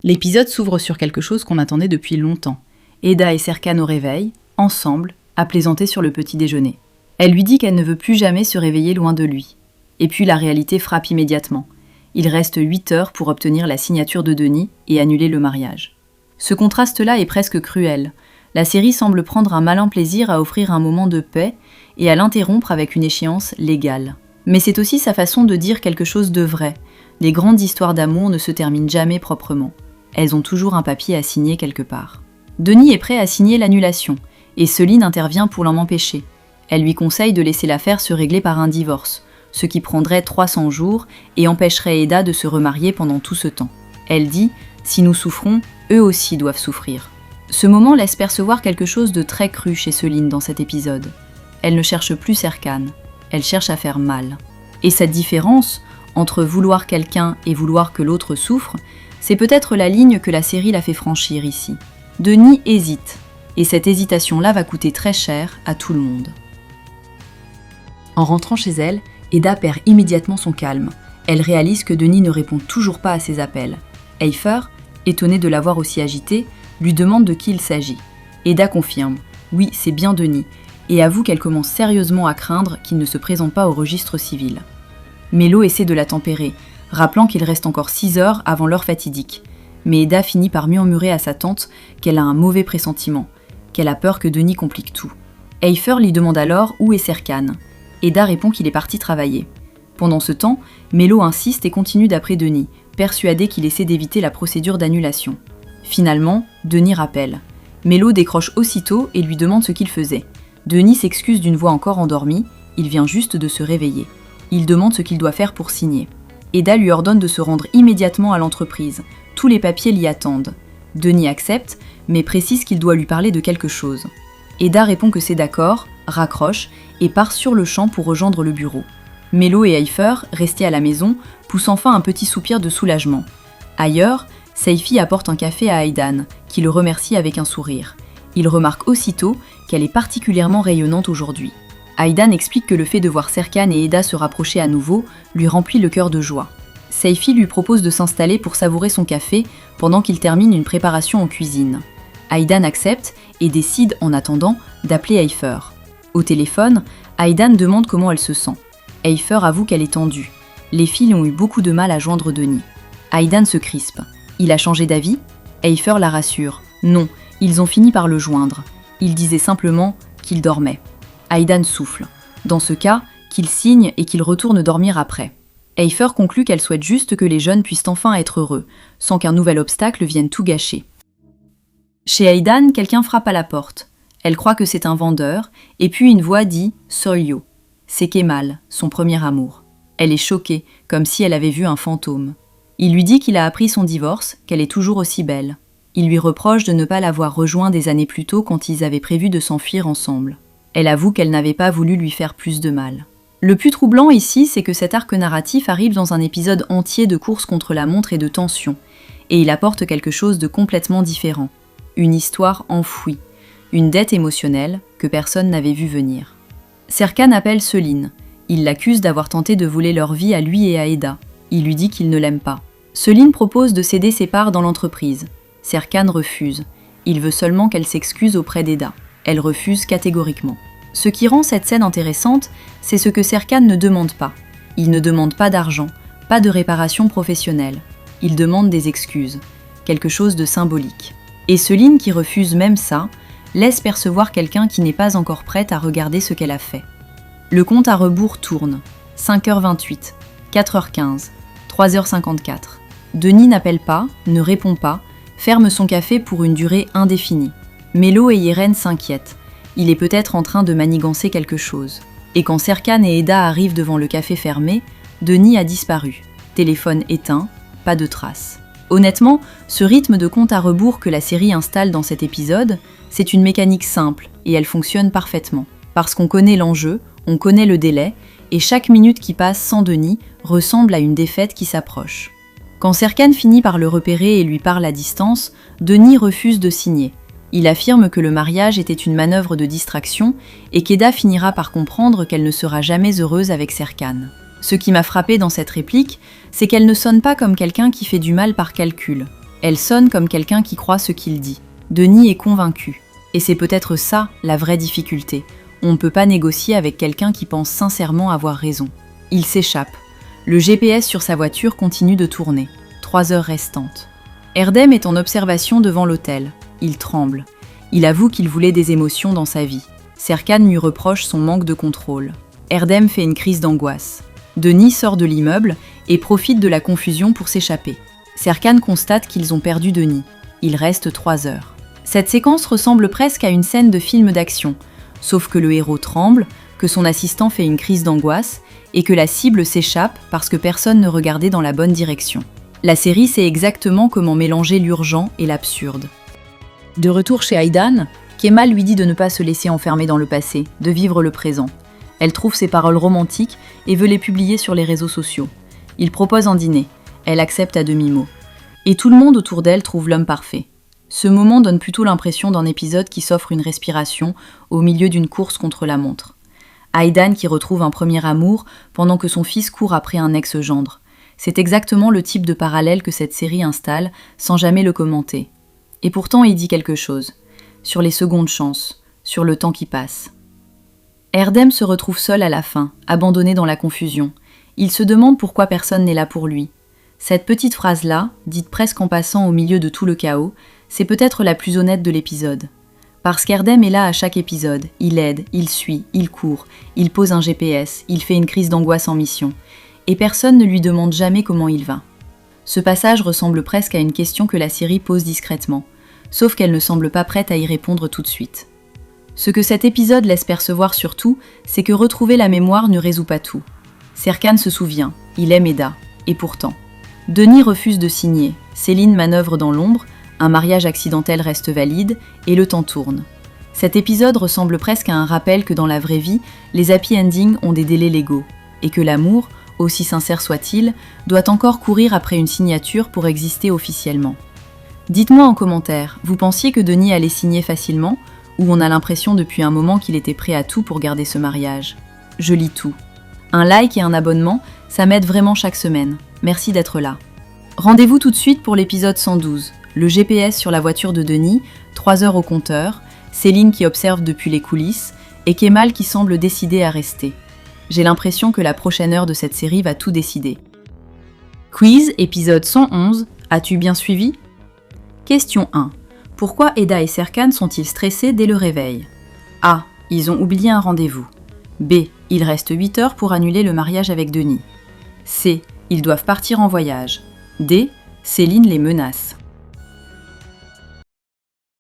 L'épisode s'ouvre sur quelque chose qu'on attendait depuis longtemps. Eda et Serkan au réveil, ensemble, à plaisanter sur le petit déjeuner. Elle lui dit qu'elle ne veut plus jamais se réveiller loin de lui. Et puis la réalité frappe immédiatement. Il reste 8 heures pour obtenir la signature de Denis et annuler le mariage. Ce contraste-là est presque cruel. La série semble prendre un malin plaisir à offrir un moment de paix et à l'interrompre avec une échéance légale. Mais c'est aussi sa façon de dire quelque chose de vrai. Les grandes histoires d'amour ne se terminent jamais proprement. Elles ont toujours un papier à signer quelque part. Denis est prêt à signer l'annulation, et Céline intervient pour l'en empêcher. Elle lui conseille de laisser l'affaire se régler par un divorce, ce qui prendrait 300 jours et empêcherait Eda de se remarier pendant tout ce temps. Elle dit « Si nous souffrons, eux aussi doivent souffrir ». Ce moment laisse percevoir quelque chose de très cru chez Céline dans cet épisode. Elle ne cherche plus Serkan, elle cherche à faire mal. Et cette différence, entre vouloir quelqu'un et vouloir que l'autre souffre, c'est peut-être la ligne que la série l'a fait franchir ici. Denis hésite, et cette hésitation-là va coûter très cher à tout le monde. En rentrant chez elle, Eda perd immédiatement son calme. Elle réalise que Denis ne répond toujours pas à ses appels. Eifer, étonné de la voir aussi agitée, lui demande de qui il s'agit. Eda confirme « Oui, c'est bien Denis », et avoue qu'elle commence sérieusement à craindre qu'il ne se présente pas au registre civil. Mélo essaie de la tempérer, rappelant qu'il reste encore 6 heures avant l'heure fatidique. Mais Eda finit par murmurer à sa tante qu'elle a un mauvais pressentiment, qu'elle a peur que Denis complique tout. Eifer lui demande alors où est Serkan. Eda répond qu'il est parti travailler. Pendant ce temps, Mélo insiste et continue d'après Denis, persuadé qu'il essaie d'éviter la procédure d'annulation. Finalement, Denis rappelle. Mélo décroche aussitôt et lui demande ce qu'il faisait. Denis s'excuse d'une voix encore endormie, il vient juste de se réveiller. Il demande ce qu'il doit faire pour signer. Eda lui ordonne de se rendre immédiatement à l'entreprise. Tous les papiers l'y attendent. Denis accepte, mais précise qu'il doit lui parler de quelque chose. Eda répond que c'est d'accord, raccroche et part sur le champ pour rejoindre le bureau. Mélo et Eifer, restés à la maison, poussent enfin un petit soupir de soulagement. Ailleurs, Seifi apporte un café à Aydan, qui le remercie avec un sourire. Il remarque aussitôt qu'elle est particulièrement rayonnante aujourd'hui. Aydan explique que le fait de voir Serkan et Eda se rapprocher à nouveau lui remplit le cœur de joie. Seifi lui propose de s'installer pour savourer son café pendant qu'il termine une préparation en cuisine. Aydan accepte et décide, en attendant, d'appeler Eifer. Au téléphone, Aydan demande comment elle se sent. Eifer avoue qu'elle est tendue. Les filles ont eu beaucoup de mal à joindre Denis. Aydan se crispe. Il a changé d'avis ? Eifer la rassure. Non, ils ont fini par le joindre. Il disait simplement qu'il dormait. Aydan souffle. Dans ce cas, qu'il signe et qu'il retourne dormir après. Eifer conclut qu'elle souhaite juste que les jeunes puissent enfin être heureux, sans qu'un nouvel obstacle vienne tout gâcher. Chez Aydan, quelqu'un frappe à la porte. Elle croit que c'est un vendeur, et puis une voix dit « Solyo ». C'est Kemal, son premier amour. Elle est choquée, comme si elle avait vu un fantôme. Il lui dit qu'il a appris son divorce, qu'elle est toujours aussi belle. Il lui reproche de ne pas l'avoir rejoint des années plus tôt quand ils avaient prévu de s'enfuir ensemble. Elle avoue qu'elle n'avait pas voulu lui faire plus de mal. Le plus troublant ici, c'est que cet arc narratif arrive dans un épisode entier de course contre la montre et de tension, et il apporte quelque chose de complètement différent. Une histoire enfouie, une dette émotionnelle que personne n'avait vu venir. Serkan appelle Céline. Il l'accuse d'avoir tenté de voler leur vie à lui et à Eda. Il lui dit qu'il ne l'aime pas. Céline propose de céder ses parts dans l'entreprise. Serkan refuse. Il veut seulement qu'elle s'excuse auprès d'Eda. Elle refuse catégoriquement. Ce qui rend cette scène intéressante, c'est ce que Serkan ne demande pas. Il ne demande pas d'argent, pas de réparation professionnelle. Il demande des excuses, quelque chose de symbolique. Et Céline, qui refuse même ça, laisse percevoir quelqu'un qui n'est pas encore prête à regarder ce qu'elle a fait. Le compte à rebours tourne. 5h28, 4h15, 3h54. Denis n'appelle pas, ne répond pas, ferme son café pour une durée indéfinie. Mélo et Yeren s'inquiètent. Il est peut-être en train de manigancer quelque chose. Et quand Serkan et Eda arrivent devant le café fermé, Denis a disparu. Téléphone éteint, pas de traces. Honnêtement, ce rythme de compte à rebours que la série installe dans cet épisode, c'est une mécanique simple et elle fonctionne parfaitement. Parce qu'on connaît l'enjeu, on connaît le délai, et chaque minute qui passe sans Denis ressemble à une défaite qui s'approche. Quand Serkan finit par le repérer et lui parle à distance, Denis refuse de signer. Il affirme que le mariage était une manœuvre de distraction et qu'Eda finira par comprendre qu'elle ne sera jamais heureuse avec Serkan. Ce qui m'a frappé dans cette réplique, c'est qu'elle ne sonne pas comme quelqu'un qui fait du mal par calcul. Elle sonne comme quelqu'un qui croit ce qu'il dit. Denis est convaincu. Et c'est peut-être ça, la vraie difficulté. On ne peut pas négocier avec quelqu'un qui pense sincèrement avoir raison. Il s'échappe. Le GPS sur sa voiture continue de tourner. 3 heures restantes. Erdem est en observation devant l'hôtel. Il tremble. Il avoue qu'il voulait des émotions dans sa vie. Serkan lui reproche son manque de contrôle. Erdem fait une crise d'angoisse. Denis sort de l'immeuble et profite de la confusion pour s'échapper. Serkan constate qu'ils ont perdu Denis. Il reste 3 heures. Cette séquence ressemble presque à une scène de film d'action, sauf que le héros tremble, que son assistant fait une crise d'angoisse et que la cible s'échappe parce que personne ne regardait dans la bonne direction. La série sait exactement comment mélanger l'urgent et l'absurde. De retour chez Aydan, Kemal lui dit de ne pas se laisser enfermer dans le passé, de vivre le présent. Elle trouve ses paroles romantiques et veut les publier sur les réseaux sociaux. Il propose un dîner. Elle accepte à demi-mot. Et tout le monde autour d'elle trouve l'homme parfait. Ce moment donne plutôt l'impression d'un épisode qui s'offre une respiration au milieu d'une course contre la montre. Aydan qui retrouve un premier amour pendant que son fils court après un ex-gendre. C'est exactement le type de parallèle que cette série installe sans jamais le commenter. Et pourtant il dit quelque chose. Sur les secondes chances, sur le temps qui passe. Erdem se retrouve seul à la fin, abandonné dans la confusion. Il se demande pourquoi personne n'est là pour lui. Cette petite phrase-là, dite presque en passant au milieu de tout le chaos, c'est peut-être la plus honnête de l'épisode. Parce qu'Erdem est là à chaque épisode, il aide, il suit, il court, il pose un GPS, il fait une crise d'angoisse en mission. Et personne ne lui demande jamais comment il va. Ce passage ressemble presque à une question que la série pose discrètement, sauf qu'elle ne semble pas prête à y répondre tout de suite. Ce que cet épisode laisse percevoir surtout, c'est que retrouver la mémoire ne résout pas tout. Serkan se souvient, il aime Eda, et pourtant. Denis refuse de signer, Céline manœuvre dans l'ombre, un mariage accidentel reste valide, et le temps tourne. Cet épisode ressemble presque à un rappel que dans la vraie vie, les happy endings ont des délais légaux, et que l'amour, aussi sincère soit-il, doit encore courir après une signature pour exister officiellement. Dites-moi en commentaire, vous pensiez que Denis allait signer facilement, ou on a l'impression depuis un moment qu'il était prêt à tout pour garder ce mariage? Je lis tout. Un like et un abonnement, ça m'aide vraiment chaque semaine. Merci d'être là. Rendez-vous tout de suite pour l'épisode 112, le GPS sur la voiture de Denis, 3 heures au compteur, Céline qui observe depuis les coulisses, et Kemal qui semble décidé à rester. J'ai l'impression que la prochaine heure de cette série va tout décider. Quiz, épisode 111, as-tu bien suivi? Question 1. Pourquoi Eda et Serkan sont-ils stressés dès le réveil? A. Ils ont oublié un rendez-vous. B. Il reste 8 heures pour annuler le mariage avec Denis. C. Ils doivent partir en voyage. D. Céline les menace.